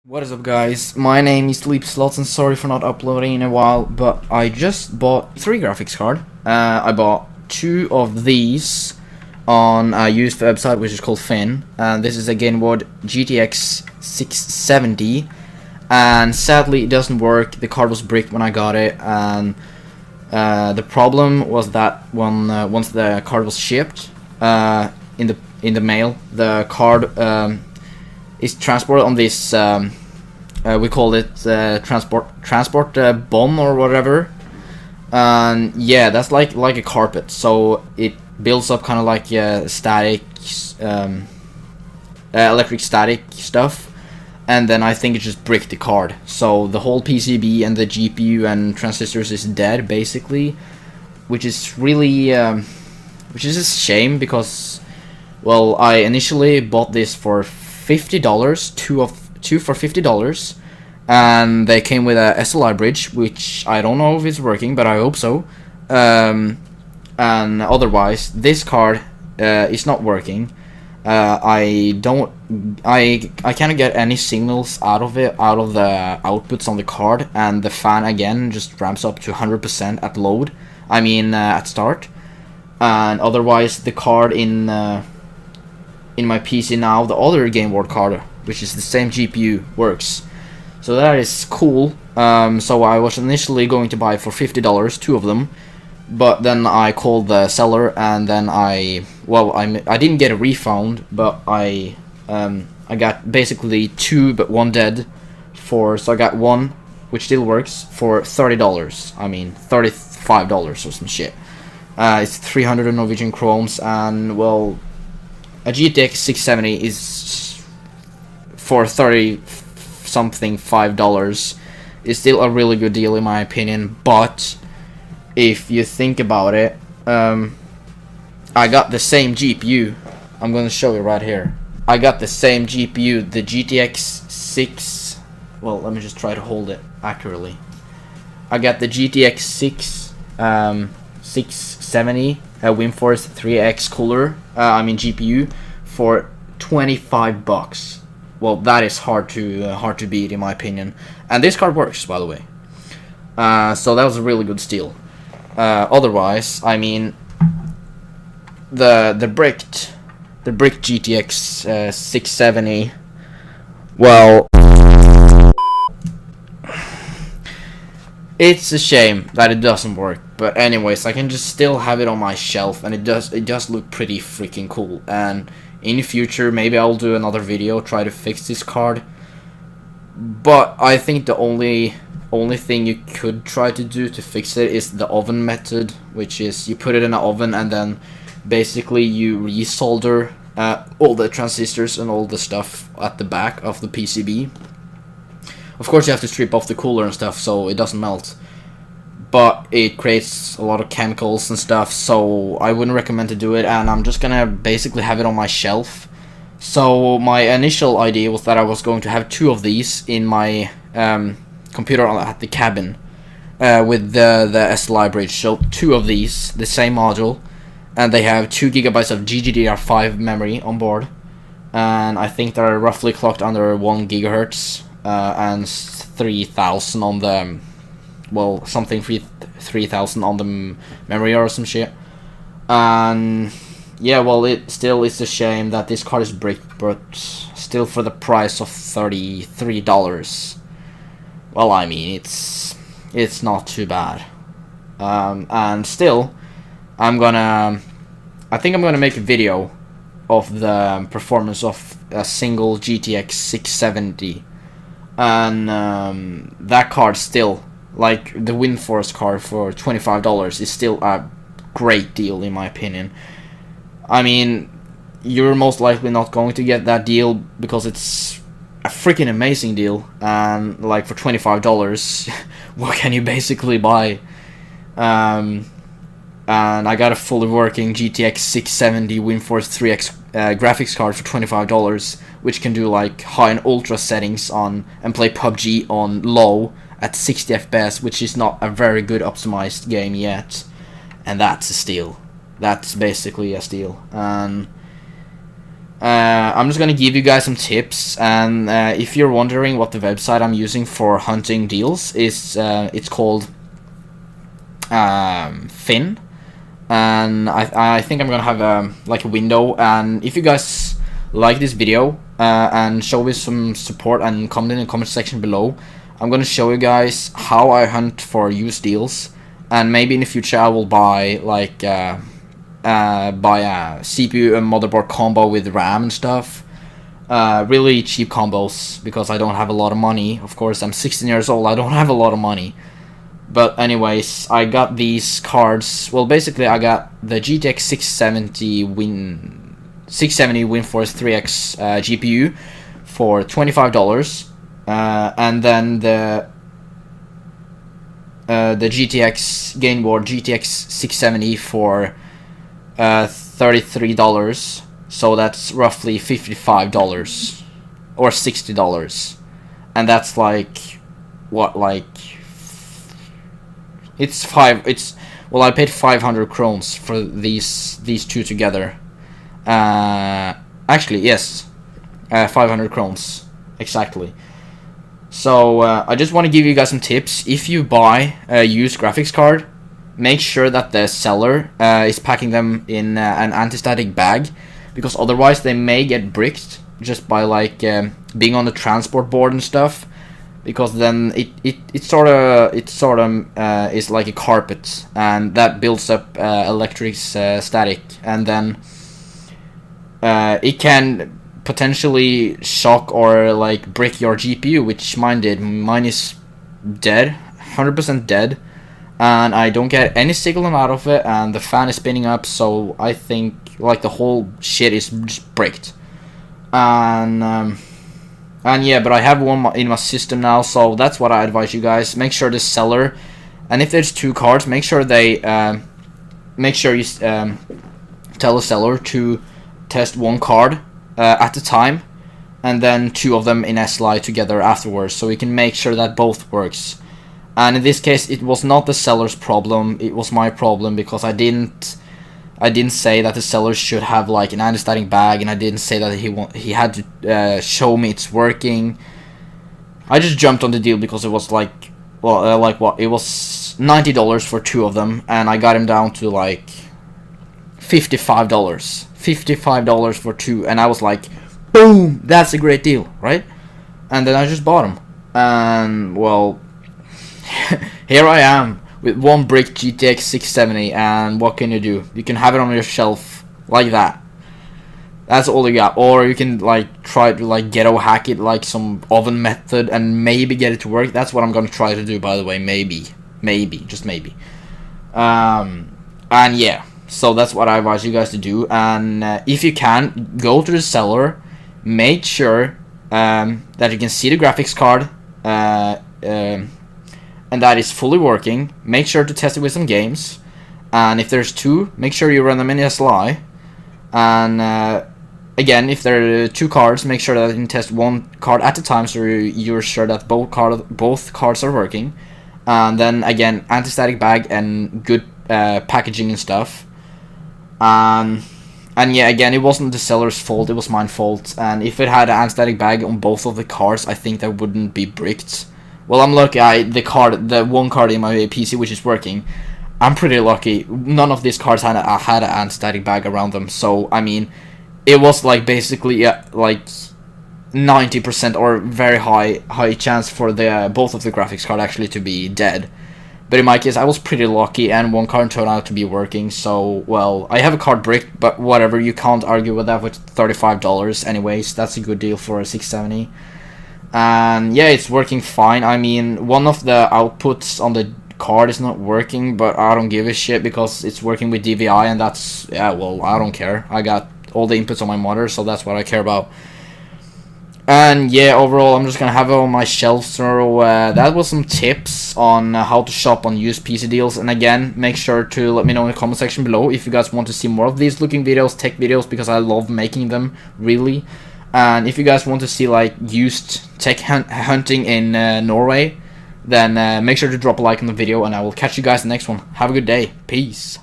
What is up, guys? My name is Sleep Slots and sorry for not uploading in a while, but I just bought 3 graphics card. I bought 2 of these on a used website which is called Finn, and this is a Gameboard GTX 670, and sadly it doesn't work. The card was bricked when I got it, and the problem was that when once the card was shipped in the mail, the card is transported on this we call it transport bomb or whatever, and yeah, that's like a carpet, so it builds up kind of like static electric static stuff, and then I think it just bricked the card, so the whole PCB and the GPU and transistors is dead basically, which is really which is a shame because, well, I initially bought this for $50, two for $50, and they came with a SLI bridge, which I don't know if it's working, but I hope so. And otherwise, this card is not working. I cannot get any signals out of it, out of the outputs on the card, and the fan again just ramps up to 100% at load. I mean at start, and otherwise the card in my PC now, the other game board card, which is the same GPU, works. So that is cool. So I was initially going to buy for $50, 2 of them, but then I called the seller, and then I didn't get a refund, but I got basically 2 but 1 dead so I got 1 which still works for $30. I mean $35 or some shit. It's 300 Norwegian krones, and well, a GTX 670 is for 30 something $5 is still a really good deal in my opinion. But if you think about it, I got the same GPU. I'm gonna show you right here. I got the same GPU, the GTX 6. Well, let me just try to hold it accurately. I got the GTX 670 WindForce 3X cooler. I mean GPU for $25. Well, that is hard to beat in my opinion. And this card works, by the way. So that was a really good steal. Otherwise, I mean, the bricked GTX 670. Well, it's a shame that it doesn't work. But anyways, I can just still have it on my shelf, and it does look pretty freaking cool. And in the future, maybe I'll do another video try to fix this card. But I think the only thing you could try to do to fix it is the oven method, which is you put it in an oven and then basically you resolder all the transistors and all the stuff at the back of the PCB. Of course, you have to strip off the cooler and stuff so it doesn't melt, but it creates a lot of chemicals and stuff, so I wouldn't recommend to do it, and I'm just gonna basically have it on my shelf. So my initial idea was that I was going to have 2 of these in my computer at the cabin with the SLI bridge. So 2 of these, the same module, and they have 2 GB of GDDR5 memory on board, and I think they're roughly clocked under 1 GHz and 3000 on the, well, something 3000 on the memory or some shit. And yeah, well, it still is a shame that this card is bricked, but still for the price of $33, well, I mean, it's not too bad. And still, I think I'm gonna make a video of the performance of a single GTX 670, and that card still, like the WindForce card for $25, is still a great deal in my opinion. I mean, you're most likely not going to get that deal because it's a freaking amazing deal, and like for $25, what can you basically buy? And I got a fully working GTX 670 WindForce 3X graphics card for $25, which can do like high and ultra settings on and play PUBG on low at 60 FPS, which is not a very good optimized game yet, and that's a steal. That's basically a steal. And I'm just gonna give you guys some tips, and if you're wondering what the website I'm using for hunting deals is, it's called Finn, and I think I'm gonna have like a window, and if you guys like this video and show me some support and comment in the comment section below, I'm gonna show you guys how I hunt for used deals, and maybe in the future I will buy like buy a CPU and motherboard combo with RAM and stuff, really cheap combos, because I don't have a lot of money. Of course, I'm 16 years old, I don't have a lot of money. But anyways, I got these cards. Well, basically I got the GTX 670 WinForce 3X GPU for $25, and then the GTX game board GTX 670 for $33. So that's roughly $55 or $60, and that's like what, like well, I paid 500 crowns for these two together. Actually, yes, 500 crowns exactly. So I just want to give you guys some tips. If you buy a used graphics card, make sure that the seller is packing them in an anti-static bag, because otherwise they may get bricked just by like being on the transport board and stuff. Because then it sort of is like a carpet, and that builds up electric static, and then it can potentially shock or like brick your GPU, which mine did. Mine is dead, 100% dead, and I don't get any signal out of it, and the fan is spinning up, so I think like the whole shit is just bricked. And yeah, but I have one in my system now, so that's what I advise you guys. Make sure the seller, and if there's two cards, make sure they make sure you tell the seller to test one card at a time, and then two of them in SLI together afterwards, so we can make sure that both works. And in this case, it was not the seller's problem, it was my problem, because I didn't say that the seller should have like an anti-static bag, and I didn't say that he had to show me it's working. I just jumped on the deal because it was like, well, like what? It was $90 for two of them, and I got him down to like $55. $55 for two, and I was like, boom, that's a great deal, right? And then I just bought them, and well, here I am with one brick GTX 670, and what can you do? You can have it on your shelf like that. That's all you got. Or you can like try to like ghetto hack it like some oven method and maybe get it to work. That's what I'm gonna try to do, by the way. Maybe, just maybe. And yeah, so that's what I advise you guys to do. And if you can, go to the seller, make sure that you can see the graphics card, and that is fully working. Make sure to test it with some games, and if there's two, make sure you run them in SLI. And again, if there are two cards, make sure that you can test one card at a time, so you're sure that both cards are working. And then again, anti-static bag and good packaging and stuff. And yeah, again, it wasn't the seller's fault, it was my fault. And if it had an anti-static bag on both of the cards, I think that wouldn't be bricked. Well, I'm lucky. The one card in my PC which is working, I'm pretty lucky. None of these cards had an anti-static bag around them. So I mean, it was like basically like 90% or very high chance for the both of the graphics card actually to be dead. But in my case, I was pretty lucky, and one card turned out to be working. So well, I have a card bricked, but whatever. You can't argue with that with $35. Anyways, that's a good deal for a 670. And yeah, it's working fine. I mean, one of the outputs on the card is not working, but I don't give a shit because it's working with DVI, and that's, yeah, well, I don't care. I got all the inputs on my monitor, so that's what I care about. And yeah, overall, I'm just gonna have it on my shelf. So that was some tips on how to shop on used PC deals. And again, make sure to let me know in the comment section below if you guys want to see more of these looking videos, tech videos, because I love making them, really. And if you guys want to see like used tech hunting in Norway, then make sure to drop a like on the video, and I will catch you guys in the next one. Have a good day. Peace.